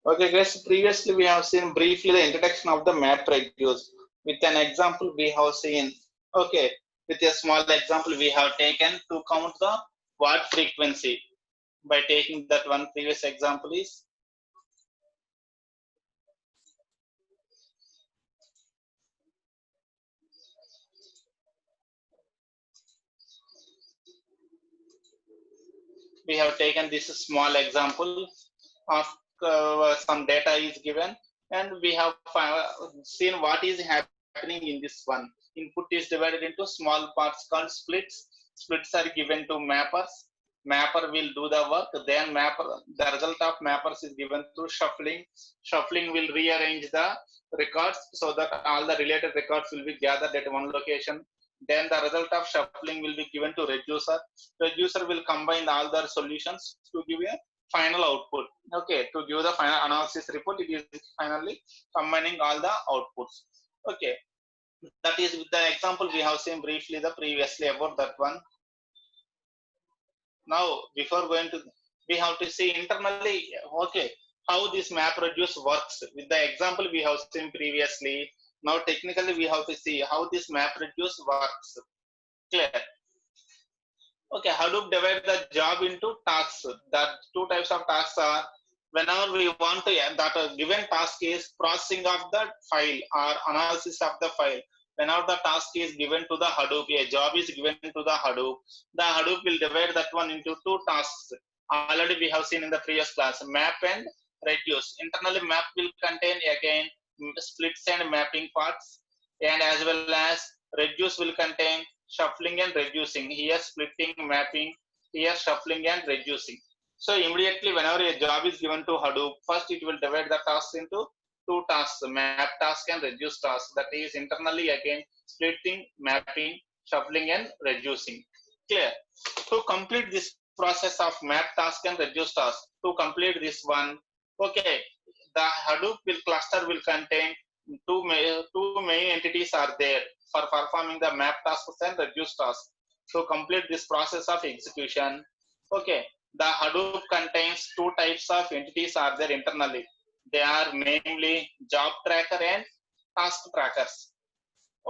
Okay, guys, previously we have seen briefly the introduction of the map reduce. With an example, we have seen, okay, with a small example, we have taken to count the watt frequency. By taking that one previous example is, we have taken this small example of some data is given, and we have seen what is happening in this one. Input is divided into small parts called splits. Splits are given to mappers. Mapper will do the work, then mapper, the result of mappers is given through shuffling. Shuffling will rearrange the records so that all the related records will be gathered at one location. Then the result of shuffling will be given to reducer. Reducer will combine all the solutions to give a final output. Okay, to give the final analysis report, it is finally combining all the outputs. Okay, that is with the example we have seen briefly the previously about that one. Now, before going to, we have to see internally, okay, how this map reduce works. With the example we have seen previously, now technically we have to see how this map reduce works. Clear? Okay, Hadoop divide the job into tasks. That two types of tasks are, whenever we want to, that a given task is processing of the file or analysis of the file. Whenever the task is given to the Hadoop, a job is given to the Hadoop will divide that one into two tasks. Already we have seen in the previous class, map and reduce. Internally, map will contain again splits and mapping parts, and as well as reduce will contain shuffling and reducing. Here splitting, mapping, here shuffling and reducing. So immediately whenever a job is given to Hadoop, first it will divide the tasks into two tasks, map task and reduce task. That is internally again splitting, mapping, shuffling and reducing. Clear? To complete this process of map task and reduce task, to complete this one, okay, the Hadoop will cluster will contain two main entities are there for performing the map tasks and reduce tasks. To complete this process of execution, okay, the Hadoop contains two types of entities are there internally. They are namely job tracker and task trackers.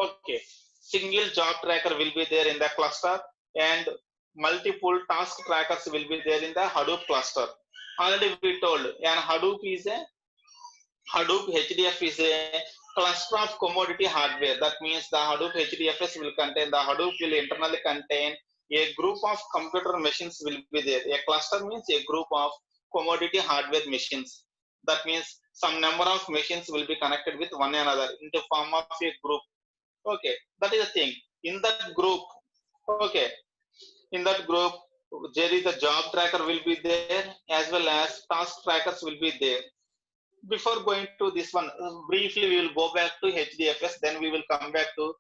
Okay, single job tracker will be there in the cluster and multiple task trackers will be there in the Hadoop cluster. Already we told, and Hadoop HDF is a cluster of commodity hardware. That means the Hadoop HDFS will contain, the Hadoop will internally contain a group of computer machines will be there. A cluster means a group of commodity hardware machines. That means some number of machines will be connected with one another in the form of a group. Okay, that is the thing. In that group, okay, in that group, there is a job tracker will be there as well as task trackers will be there. Before going to this one, briefly we will go back to HDFS, then we will come back to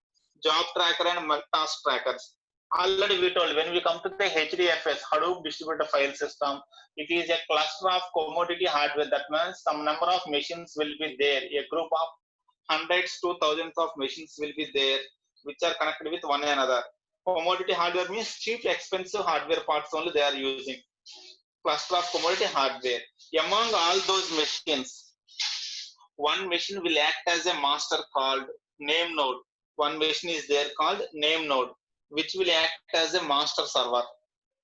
job tracker and task trackers. Already we told, when we come to the HDFS, Hadoop Distributed File System, it is a cluster of commodity hardware. That means some number of machines will be there. A group of hundreds to thousands of machines will be there, which are connected with one another. Commodity hardware means cheap, expensive hardware parts only they are using. Cluster of commodity hardware. Among all those machines, one machine will act as a master called name node. One machine is there called name node, which will act as a master server.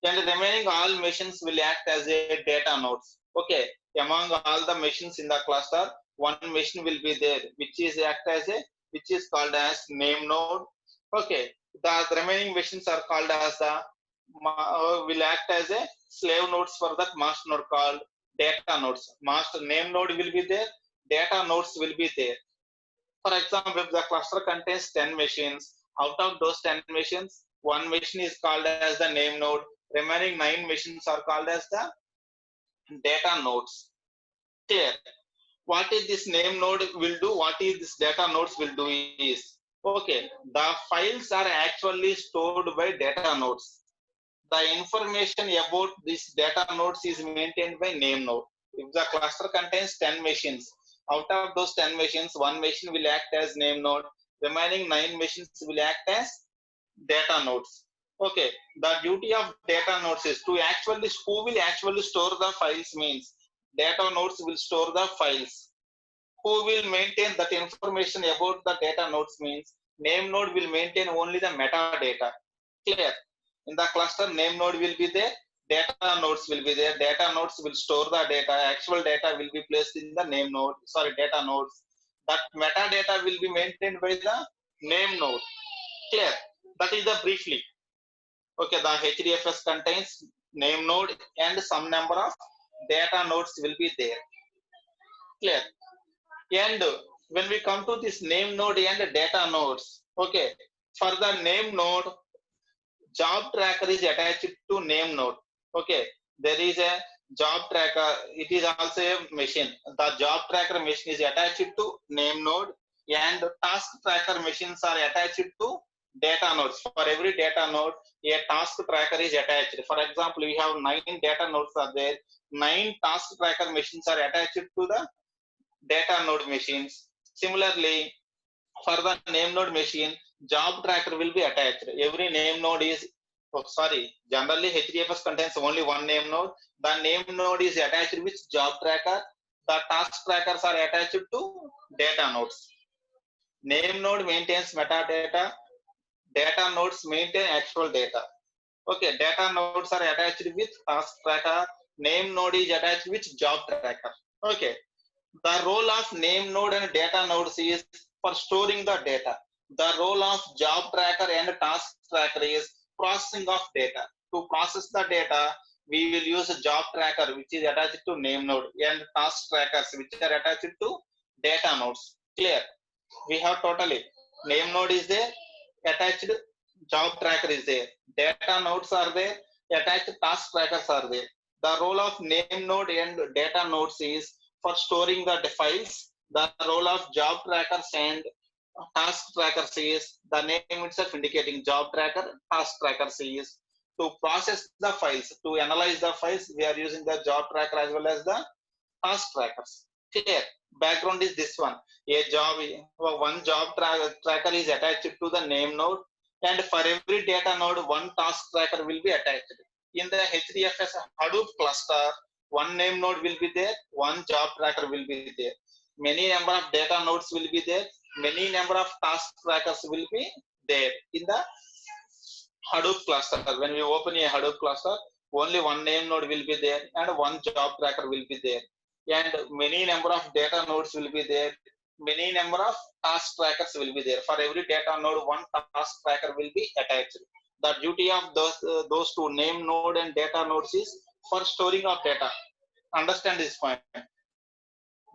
And the remaining all machines will act as a data nodes. Okay, among all the machines in the cluster, one machine will be there, which is called as name node. Okay, the remaining machines are called as the will act as a slave nodes for that master node called data nodes. Master name node will be there, data nodes will be there. For example, if the cluster contains 10 machines, out of those 10 machines, one machine is called as the name node, remaining 9 machines are called as the data nodes. Clear? What is this name node will do, what is this data nodes will do is, okay, the files are actually stored by data nodes. The information about this data nodes is maintained by name node. If the cluster contains 10 machines, out of those 10 machines, one machine will act as name node. Remaining 9 machines will act as data nodes. Okay, the duty of data nodes is to actually, who will actually store the files means data nodes will store the files. Who will maintain that information about the data nodes means name node will maintain only the metadata. Clear? In the cluster, name node will be there, data nodes will be there. Data nodes will store the data. Actual data will be placed in the name node, sorry, data nodes. That metadata will be maintained by the name node. Clear? That is the briefly. Okay, the HDFS contains name node and some number of data nodes will be there. Clear? And when we come to this name node and data nodes, okay, for the name node, job tracker is attached to name node. Okay, there is a job tracker. It is also a machine. The job tracker machine is attached to name node, and task tracker machines are attached to data nodes. For every data node, a task tracker is attached. For example, we have 9 data nodes are there. 9 task tracker machines are attached to the data node machines. Similarly, for the name node machine, job tracker will be attached. Every name node is, generally HDFS contains only one name node. The name node is attached with job tracker. The task trackers are attached to data nodes. Name node maintains metadata. Data nodes maintain actual data. Okay, data nodes are attached with task tracker. Name node is attached with job tracker. Okay, the role of name node and data nodes is for storing the data. The role of job tracker and task tracker is processing of data. To process the data, we will use a job tracker which is attached to name node and task trackers which are attached to data nodes. Clear? We have totally name node is there, attached job tracker is there, data nodes are there, attached task trackers are there. The role of name node and data nodes is for storing the files. The role of job trackers and task trackers is the name itself indicating job tracker, task trackers is to process the files, to analyze the files. We are using the job tracker as well as the task trackers. Clear? Background is this one. One job tracker is attached to the name node, and for every data node, one task tracker will be attached. In the HDFS Hadoop cluster, one name node will be there, one job tracker will be there. Many number of data nodes will be there, many number of task trackers will be there in the Hadoop cluster. When we open a Hadoop cluster, only one name node will be there and one job tracker will be there. And many number of data nodes will be there, many number of task trackers will be there. For every data node, one task tracker will be attached. The duty of those two, name node and data nodes, is for storing of data. Understand this point.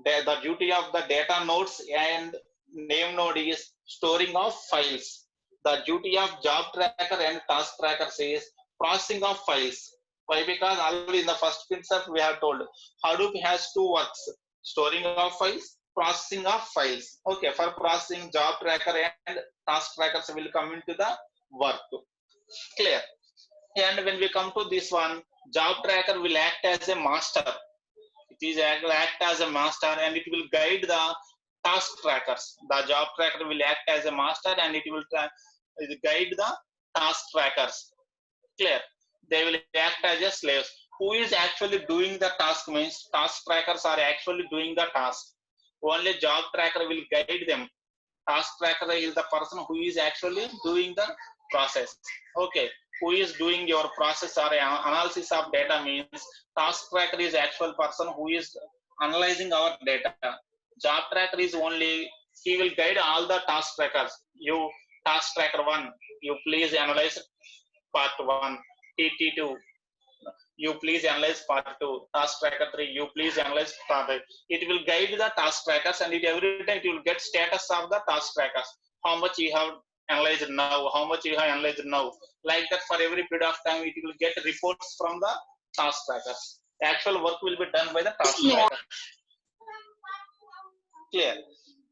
The duty of the data nodes and name node is storing of files. The duty of job tracker and task tracker is processing of files. Why? Because already in the first principle we have told Hadoop has two works: storing of files, processing of files. Okay, for processing, job tracker and task trackers will come into the work. Clear? And when we come to this one, job tracker will act as a master. It is act as a master and it will guide the task trackers. The job tracker will act as a master and it will guide the task trackers. Clear? They will act as a slaves. Who is actually doing the task means task trackers are actually doing the task. Only job tracker will guide them. Task tracker is the person who is actually doing the process. Okay, who is doing your process or analysis of data means task tracker is actual person who is analyzing our data. Job tracker is only, he will guide all the task trackers. You task tracker 1, you please analyze part 1. TT2, you please analyze part 2. Task tracker 3, you please analyze part 3. It will guide the task trackers and every time it will get status of the task trackers. How much you have analyzed now, how much you have analyzed now. Like that, for every period of time, it will get reports from the task trackers. The actual work will be done by the task tracker. Clear?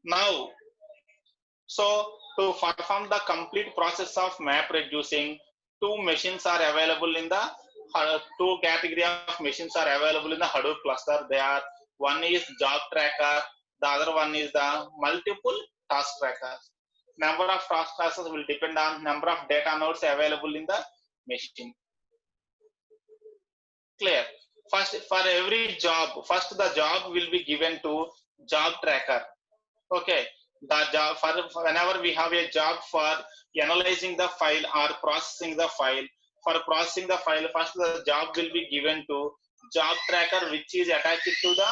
Now, so to perform the complete process of map reducing, two machines are available in the two category of machines are available in the Hadoop cluster. They are, one is job tracker, the other one is the multiple task trackers. Number of task trackers will depend on number of data nodes available in the machine. Clear? First, for every job, first the job will be given to job tracker. Okay, the job for whenever we have a job for analyzing the file or processing the file. For processing the file, first the job will be given to job tracker, which is attached to the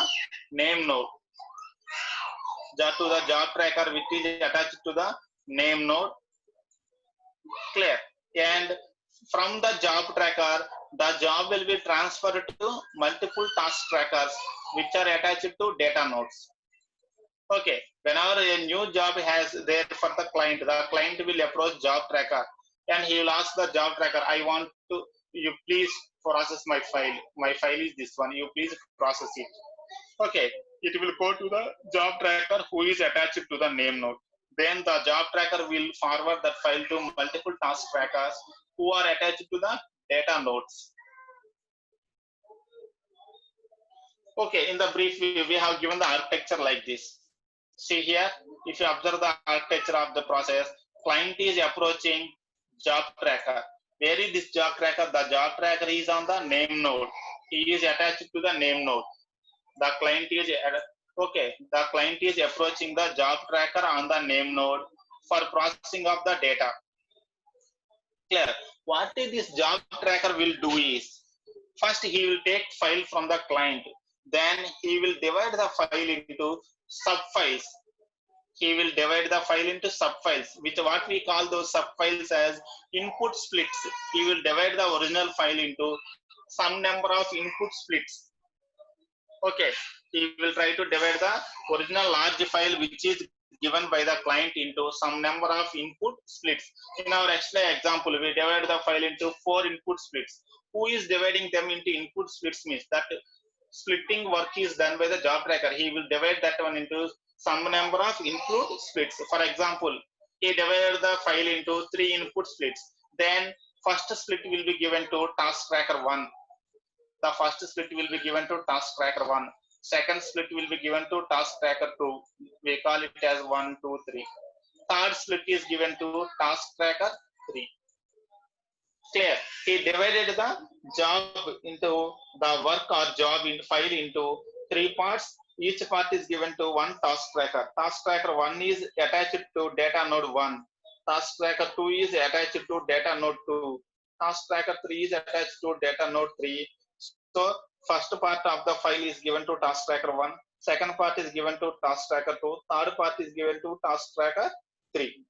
name node. To the job tracker, which is attached to the name node. Clear? And from the job tracker, the job will be transferred to multiple task trackers, which are attached to data nodes. Okay, whenever a new job has there for the client will approach job tracker and he will ask the job tracker, I want to, you please process my file. My file is this one, you please process it. Okay, it will go to the job tracker who is attached to the name node. Then the job tracker will forward that file to multiple task trackers who are attached to the data nodes. Okay, in the brief, we have given the architecture like this. See here, if you observe the architecture of the process, client is approaching job tracker. Where is this job tracker? The job tracker is on the name node. He is attached to the name node. The client is okay. The client is approaching the job tracker on the name node for processing of the data. Clear? What this job tracker will do is, first he will take file from the client. Then he will divide the file into subfiles. He will divide the file into subfiles, which what we call those subfiles as input splits. He will divide the original file into some number of input splits. Okay, he will try to divide the original large file which is given by the client into some number of input splits. In our example, we divide the file into 4 input splits. Who is dividing them into input splits means that splitting work is done by the job tracker. He will divide that one into some number of input splits. For example, he divided the file into 3 input splits. Then first split will be given to task tracker 1. The first split will be given to task tracker 1. Second split will be given to task tracker 2. We call it as 1, 2, 3. Third split is given to task tracker 3. Clear? He divided the job into the work or job in file into 3 parts. Each part is given to one task tracker. Task tracker 1 is attached to data node 1. Task tracker 2 is attached to data node 2. Task tracker 3 is attached to data node 3. So first part of the file is given to task tracker 1. Second part is given to task tracker 2. Third part is given to task tracker 3.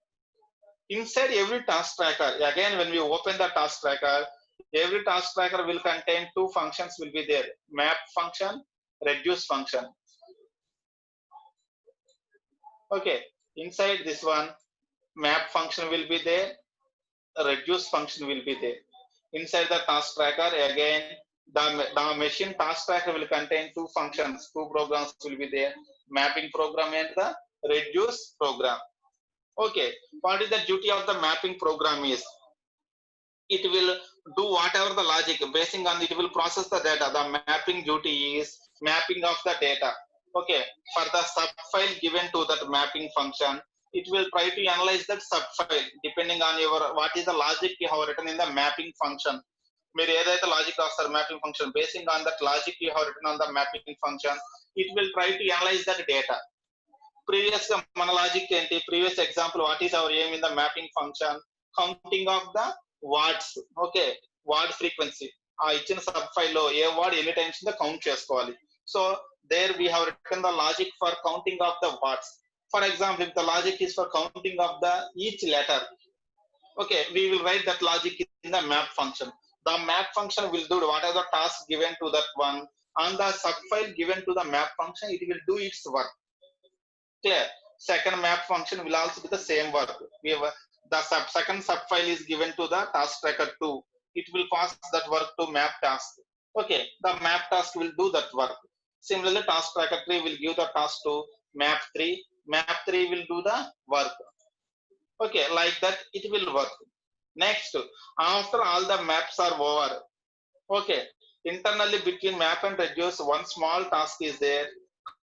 Inside every task tracker, again when we open the task tracker, every task tracker will contain 2 functions will be there. Map function, reduce function. Okay, inside this one, map function will be there, reduce function will be there. Inside the task tracker, again, the machine task tracker will contain 2 functions, 2 programs will be there, mapping program and the reduce program. Okay, what is the duty of the mapping program is? It will do whatever the logic, basing on it will process the data. The mapping duty is mapping of the data. Okay, for the subfile given to that mapping function, it will try to analyze that subfile depending on your what is the logic you have written in the mapping function. మీరు ఏదైతే logic రాస్తారు mapping function, basing on that logic you have written on the mapping function, it will try to analyze that data. Previous మన logic ఏంటి? Previous example, what is our aim in the mapping function? Counting of the words. Okay, word frequency. ఆ ఇచ్చిన sub file లో ఏ word ఎన్ని times ఉందో count చేసుకోవాలి. So there we have written the logic for counting of the words. For example, if the logic is for counting of the each letter, okay, we will write that logic in the map function. The map function will do whatever the task given to that one. On the subfile given to the map function, it will do its work. Clear? Second map function will also do the same work. We have the second subfile is given to the task tracker 2. It will pass that work to map task. Okay, the map task will do that work. Similarly, task tracker 3 will give the task to map 3. Map 3 will do the work. Okay, like that it will work. Next, after all the maps are over, Okay, internally between map and reduce, one small task is there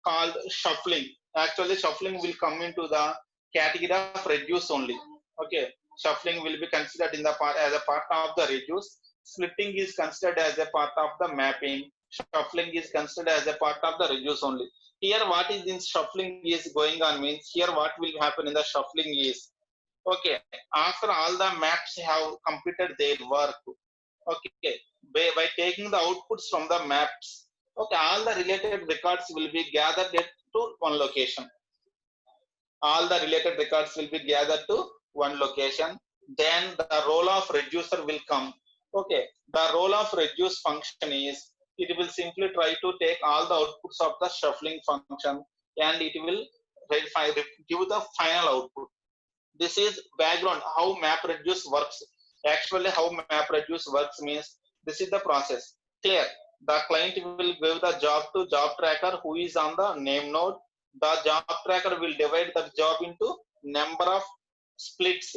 called shuffling. Actually, shuffling will come into the category of reduce only. Okay, shuffling will be considered in the part as a part of the reduce. Splitting is considered as a part of the mapping. Shuffling is considered as a part of the reduce only. Here, what is in shuffling is going on means here what will happen in the shuffling is okay. After all the maps have completed their work, okay, by taking the outputs from the maps, okay, all the related records will be gathered to one location. All the related records will be gathered to one location. Then the role of reducer will come. Okay, the role of reduce function is it will simply try to take all the outputs of the shuffling function and it will verify, give the final output. This is background how MapReduce works. Actually, how MapReduce works means this is the process. Clear. The client will give the job to job tracker who is on the name node. The job tracker will divide the job into number of splits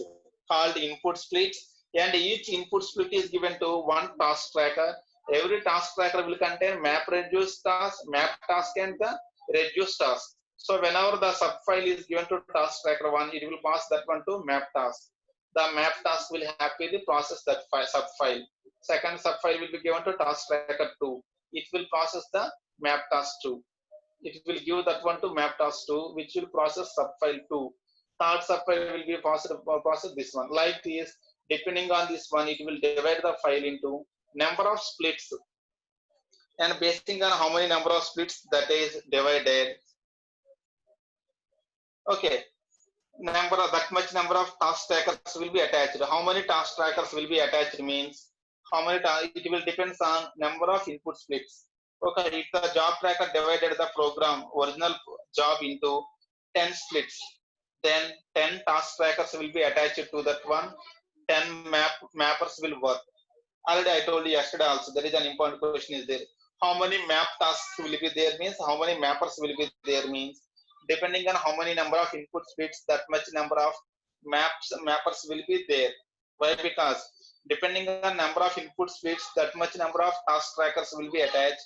called input splits, and each input split is given to one task tracker. Every task tracker will contain MapReduce task, map task, and the reduce task. So whenever the subfile is given to task tracker 1, it will pass that one to map task. The map task will happily process that subfile. Second subfile will be given to task tracker 2. It will process the map task 2. It will give that one to map task 2, which will process subfile 2. Third subfile will be process this one. Like this, depending on this one, it will divide the file into number of splits. And basing on how many number of splits that is divided, okay, that much number of task trackers will be attached. How many task trackers will be attached means how many it will depends on number of input splits. Okay, if the job tracker divided the program original job into 10 splits, then 10 task trackers will be attached to that one. 10 mappers will work. Already I told you yesterday also there is an important question is there. How many map tasks will be there means how many mappers will be there means depending on how many number of input splits that much number of mappers will be there. Why? Because depending on number of input splits that much number of task trackers will be attached.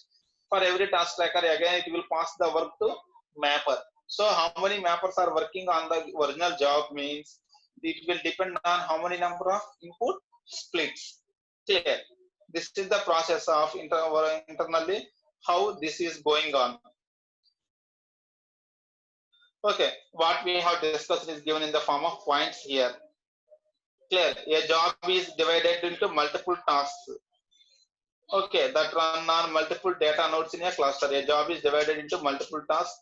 For every task tracker again it will pass the work to mapper. So how many mappers are working on the original job means it will depend on how many number of input splits. Clear. This is the process of internally how this is going on. Okay, what we have discussed is given in the form of points here. Clear. A job is divided into multiple tasks. Okay, that run on multiple data nodes in a cluster. A job is divided into multiple tasks.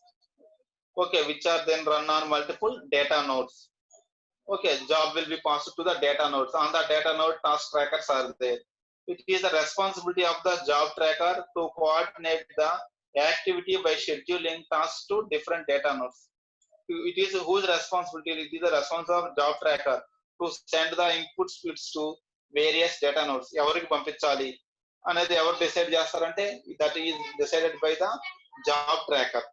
Okay, which are then run on multiple data nodes. Okay, job will be passed to the data nodes. On the data node, task trackers are there. It is the responsibility of the job tracker to coordinate the activity by scheduling tasks to different data nodes. It is whose responsibility? It is the responsibility of job tracker to send the input splits to various data nodes. ఎవరికి పంపించాలి అనేది ఎవరు decide చేస్తారంటే that is decided by the job tracker.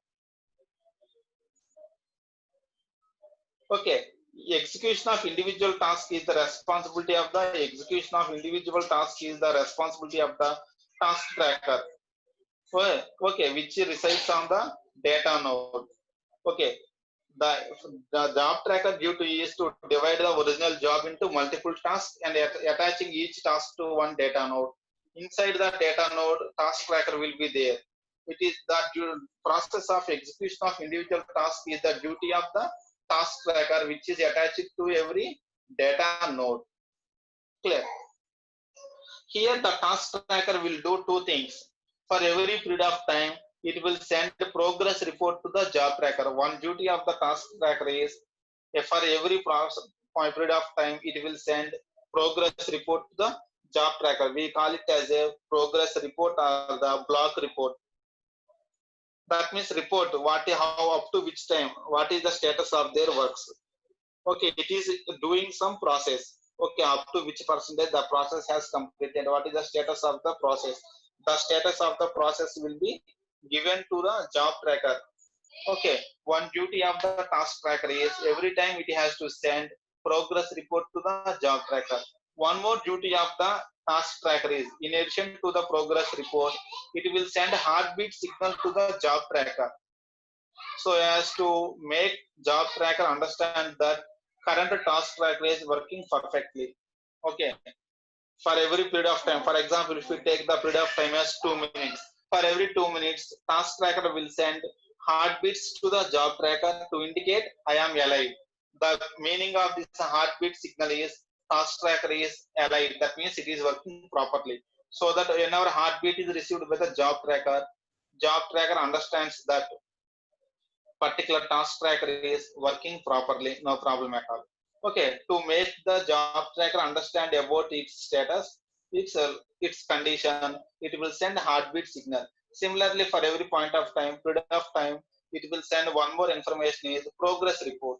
Okay, execution of individual task is the responsibility of the execution of individual task is the responsibility of the task tracker. Okay, which resides on the data node. Okay, the, the job tracker duty is to divide the original job into multiple tasks and attaching each task to one data node. Inside the data node, task tracker will be there. It is the process of execution of individual task is the duty of the task tracker which is attached to every data node. Clear. Here the task tracker will do two things. For every period of time, it will send a progress report to the job tracker. One duty of the task tracker is for every period of time, it will send progress report to the job tracker. We call it as a progress report or the block report. That means report how up to which time, what is the status of their works. Okay, it is doing some process. Okay, up to which percentage the process has completed, what is the status of the process. The status of the process will be given to the job tracker. Okay, one duty of the task tracker is every time it has to send progress report to the job tracker. One more duty of the task tracker is, in addition to the progress report, it will send heartbeat signal to the job tracker, so as to make job tracker understand that current task tracker is working perfectly. Okay, for every period of time, for example, if we take the period of time as 2 minutes, for every 2 minutes task tracker will send heartbeats to the job tracker to indicate I am alive. The meaning of this heartbeat signal is task tracker is alive, that means it is working properly. So that whenever heartbeat is received by the job tracker understands that particular task tracker is working properly, no problem at all. Okay, to make the job tracker understand about its status, its condition, it will send heartbeat signal. Similarly, for every point of time, period of time, it will send one more information is progress report.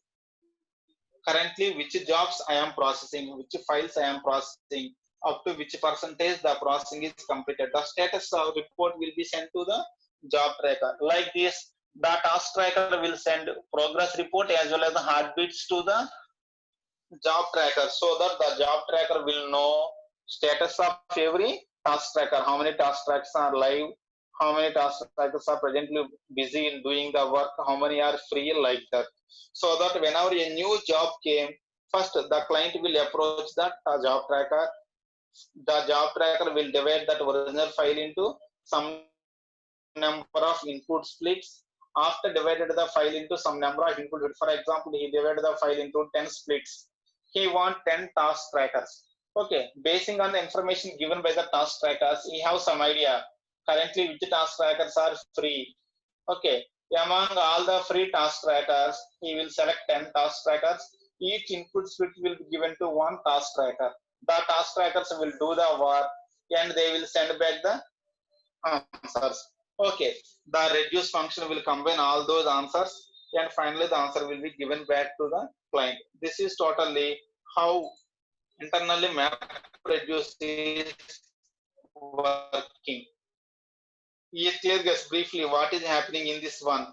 Currently, which jobs I am processing, which files I am processing, up to which percentage the processing is completed. The status of report will be sent to the job tracker. Like this, the task tracker will send progress report as well as the heartbeats to the job tracker, so that the job tracker will know status of every task tracker, how many task trackers are live, how many task trackers are presently busy in doing the work, how many are free, like that. So that whenever a new job came, first the client will approach that job tracker. The job tracker will divide that original file into some number of input splits. After divided the file into some number of input, for example, he divided the file into 10 splits. He wants 10 task trackers. Okay, basing on the information given by the task trackers, he has some idea currently which task trackers are free. Okay, among all the free task trackers, he will select 10 task trackers. Each input split will be given to one task tracker. The task trackers will do the work and they will send back the answers. Okay, the reduce function will combine all those answers and finally the answer will be given back to the client. This is totally how internally map reduce is working. Yes, clear guys, briefly what is happening in this one?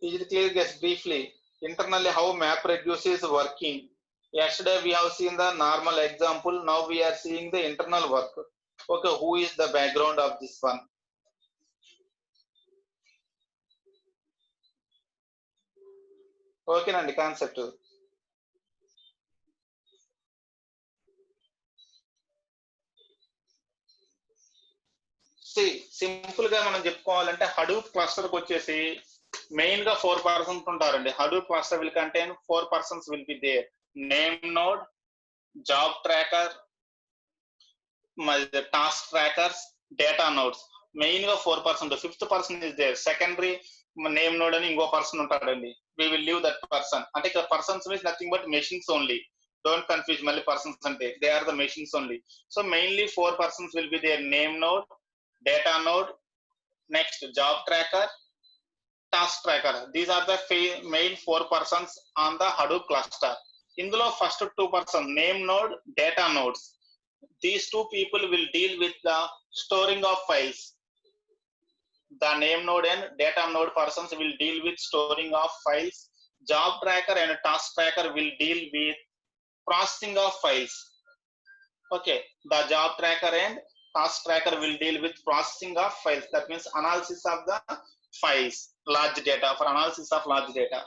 Is it clear guys, briefly internally how map reduce is working? Yesterday we have seen the normal example, now we are seeing the internal work. Okay, who is the background of this one? Okay, and concept. Simple గా మనం చెప్పుకోవాలంటే Hadoop cluster కి వచ్చేసి main గా 4 persons ఉంటారండి. Hadoop cluster will contain 4 persons will be there. Name node, job tracker, task trackers, data nodes. Main గా 4 person. 5th person is there. Secondary name node అని ఇంకో పర్సన్ ఉంటాడండి. We will leave that person. అంటే ఇక్కడ persons means nothing but machines only. Don't confuse మళ్ళీ persons అంటే they are the machines only. So mainly 4 persons will be there. Name node, data node, next job tracker, task tracker. These are the main 4 persons on the Hadoop cluster. Indulo first 2 persons, name node, data nodes. These two people will deal with the storing of files. The name node and data node persons will deal with storing of files. Job tracker and task tracker will deal with processing of files. Okay, the job tracker and task tracker will deal with processing of files. That means analysis of the files, large data, for analysis of large data.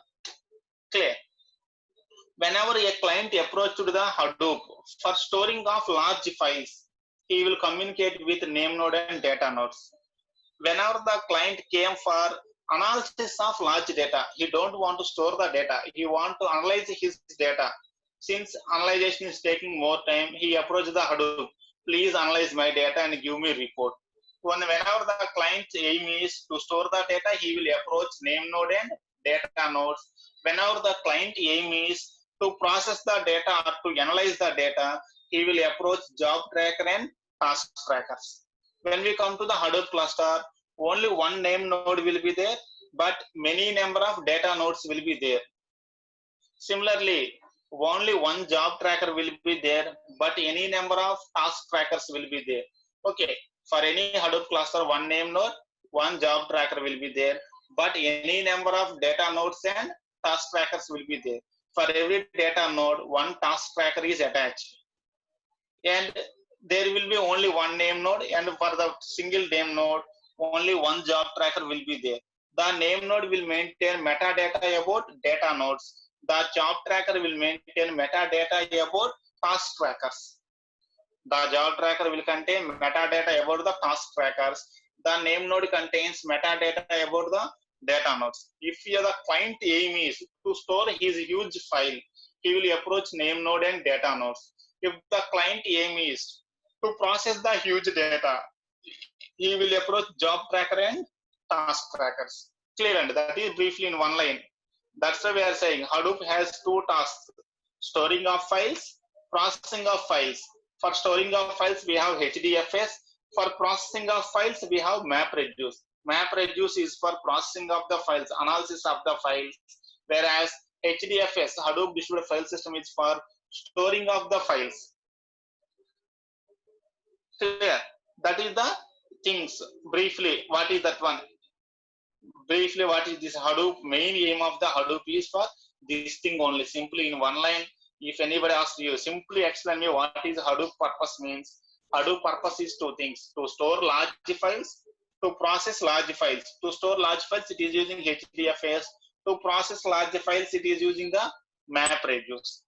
Clear? Whenever a client approached the Hadoop for storing of large files, he will communicate with name node and data nodes. Whenever the client came for analysis of large data, he don't want to store the data, he want to analyze his data. Since analyzation is taking more time, he approached the Hadoop. Please analyze my data and give me report. Whenever the client's aim is to store the data, he will approach name node and data nodes. Whenever the client aim is to process the data or to analyze the data, he will approach job tracker and task trackers. When we come to the Hadoop cluster, only one name node will be there, but many number of data nodes will be there. Similarly, only one job tracker will be there, but any number of task trackers will be there. Okay, for any Hadoop cluster, one name node, one job tracker will be there, but any number of data nodes and task trackers will be there. For every data node, one task tracker is attached, and there will be only one name node, and for the single name node, only one job tracker will be there. The name node will maintain metadata about data nodes. The job tracker will maintain metadata about task trackers. The job tracker will contain metadata about the task trackers. The name node contains metadata about the data nodes. If the client aim is to store his huge file, he will approach name node and data nodes. If the client aim is to process the huge data, he will approach job tracker and task trackers. Clear, and that is briefly in one line. That's why we are saying Hadoop has two tasks: storing of files, processing of files. For storing of files, we have HDFS. For processing of files, we have MapReduce. MapReduce is for processing of the files, analysis of the files, whereas HDFS, Hadoop Distributed File System, is for storing of the files. Clear? That is the things. Briefly, what is that one? Briefly, what is this Hadoop? Main aim of the Hadoop is for this thing only. Simply in one line, if anybody asks you, simply explain me what is Hadoop purpose means. Hadoop purpose is two things: to store large files, to process large files. To store large files, it is using HDFS. To process large files, it is using the MapReduce.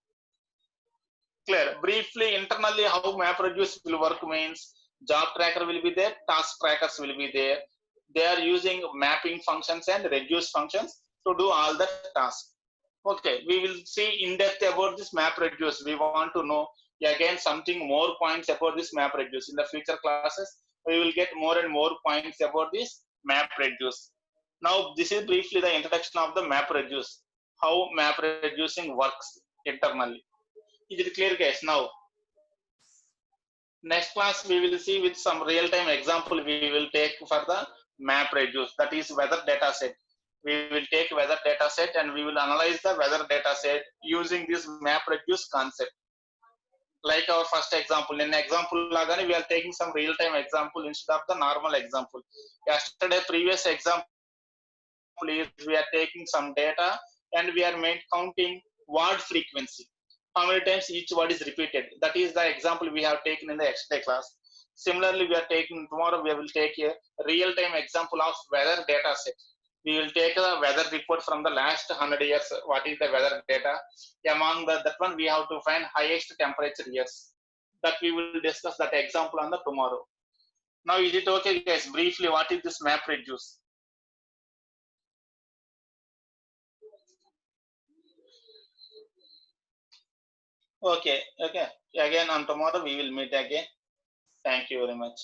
Clear? Briefly, internally, how MapReduce will work means job tracker will be there, task trackers will be there. They are using mapping functions and reduce functions to do all the tasks. Okay, we will see in depth about this MapReduce. We want to know again something more points about this MapReduce. In the future classes, we will get more and more points about this MapReduce. Now, this is briefly the introduction of the MapReduce, how MapReducing works internally. Is it clear, guys? Now, next class we will see with some real-time example we will take for the MapReduce, that is weather data set. We will take weather data set and we will analyze the weather data set using this MapReduce concept. Like our first example, in example lagani we are taking some real-time example instead of the normal example. Yesterday previous example is we are taking some data and we are counting word frequency. How many times each word is repeated. That is the example we have taken in the yesterday class. Similarly, we are taking tomorrow, we will take a real-time example of weather data set. We will take a weather report from the last 100 years. What is the weather data? Among that one, we have to find highest temperature years. That we will discuss that example on the tomorrow. Now, is it okay, guys? Briefly, what is this MapReduce? Okay. Again, on tomorrow we will meet again. Thank you very much.